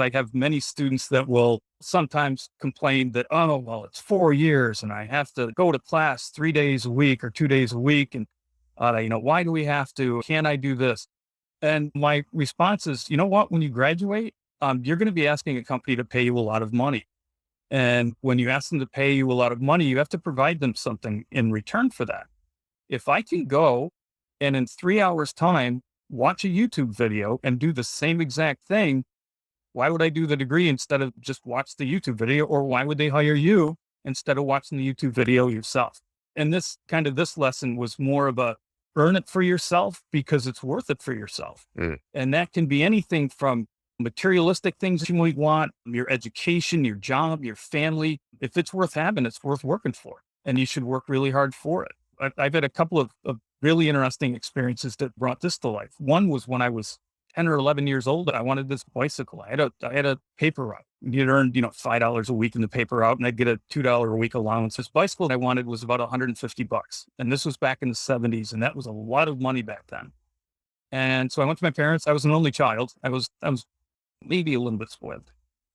I have many students that will sometimes complain that, oh, well, it's 4 years and I have to go to class 3 days a week or 2 days a week. And, why do we have to? Can I do this? And my response is, you know what? When you graduate, you're going to be asking a company to pay you a lot of money. And when you ask them to pay you a lot of money, you have to provide them something in return for that. If I can go and in 3 hours time, watch a YouTube video and do the same exact thing, why would I do the degree instead of just watch the YouTube video? Or why would they hire you instead of watching the YouTube video yourself? And this lesson was more of a earn it for yourself because it's worth it for yourself. Mm. And that can be anything from materialistic things you might want, your education, your job, your family. If it's worth having, it's worth working for. And you should work really hard for it. I've had a couple of really interesting experiences that brought this to life. One was when I was 10 or 11 years old. I wanted this bicycle. I had a paper route. You'd earn, $5 a week in the paper route and I'd get a $2 a week allowance. This bicycle I wanted was about $150. And this was back in the 70s. And that was a lot of money back then. And so I went to my parents. I was an only child. I was maybe a little bit spoiled.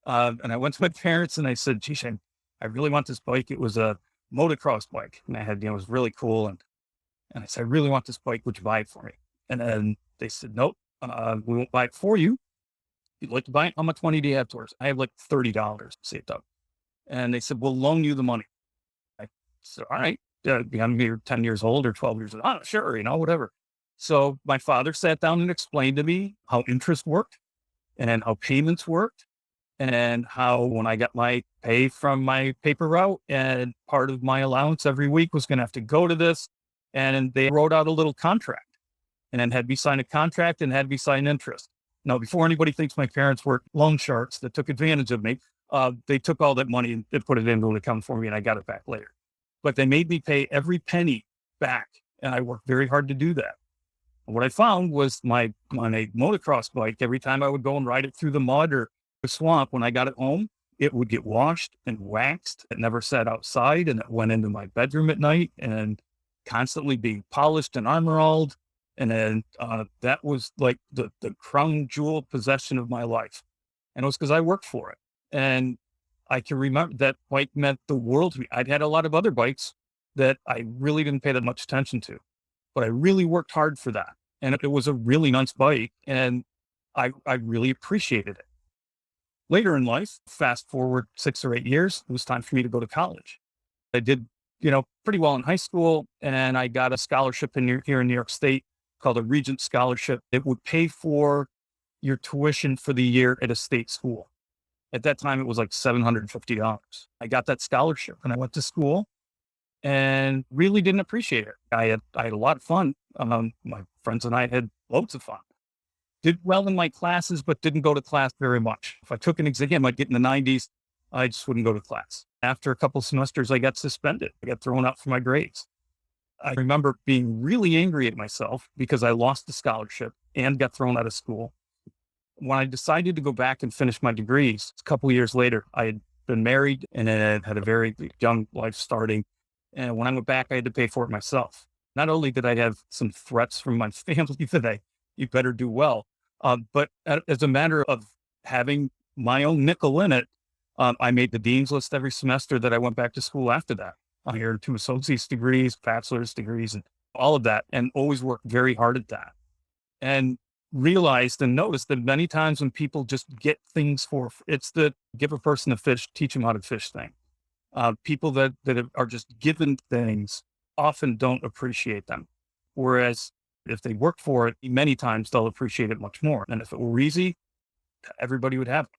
And I went to my parents and I said, geez, I really want this bike. It was a motocross bike. And I had, it was really cool. And I said, I really want this bike. Would you buy it for me? And then they said, nope. We won't buy it for you. If you'd like to buy it, how much money do you have towards? I have like $30 saved up. And they said, we'll loan you the money. I said, all right. I'm 10 years old or 12 years old. Oh, sure. Whatever. So my father sat down and explained to me how interest worked and how payments worked and how when I got my pay from my paper route and part of my allowance every week was going to have to go to this. And they wrote out a little contract. And then had me sign a contract and had me sign interest. Now, before anybody thinks my parents were loan sharks that took advantage of me, they took all that money and put it into an account for me and I got it back later. But they made me pay every penny back. And I worked very hard to do that. And what I found was my motocross bike, every time I would go and ride it through the mud or the swamp, when I got it home, it would get washed and waxed. It never sat outside and it went into my bedroom at night and constantly being polished and armor-alled. And then that was like the crown jewel possession of my life. And it was because I worked for it. And I can remember that bike meant the world to me. I'd had a lot of other bikes that I really didn't pay that much attention to, but I really worked hard for that. And it was a really nice bike. And I really appreciated it. Later in life, fast forward 6 or 8 years, it was time for me to go to college. I did, pretty well in high school. And I got a scholarship here in New York State called a Regent Scholarship. It would pay for your tuition for the year at a state school. At that time, it was like $750. I got that scholarship and I went to school and really didn't appreciate it. I had a lot of fun. My friends and I had loads of fun. Did well in my classes, but didn't go to class very much. If I took an exam, I'd get in the 90s. I just wouldn't go to class. After a couple of semesters, I got suspended. I got thrown out for my grades. I remember being really angry at myself because I lost the scholarship and got thrown out of school. When I decided to go back and finish my degrees, a couple of years later, I had been married and had a very young life starting. And when I went back, I had to pay for it myself. Not only did I have some threats from my family that you better do well, but as a matter of having my own nickel in it, I made the dean's list every semester that I went back to school after that. I earned 2 associate's degrees, bachelor's degrees, and all of that, and always worked very hard at that. And realized and noticed that many times when people just get things it's the give a person a fish, teach them how to fish thing. People that are just given things often don't appreciate them. Whereas if they work for it, many times they'll appreciate it much more. And if it were easy, everybody would have it.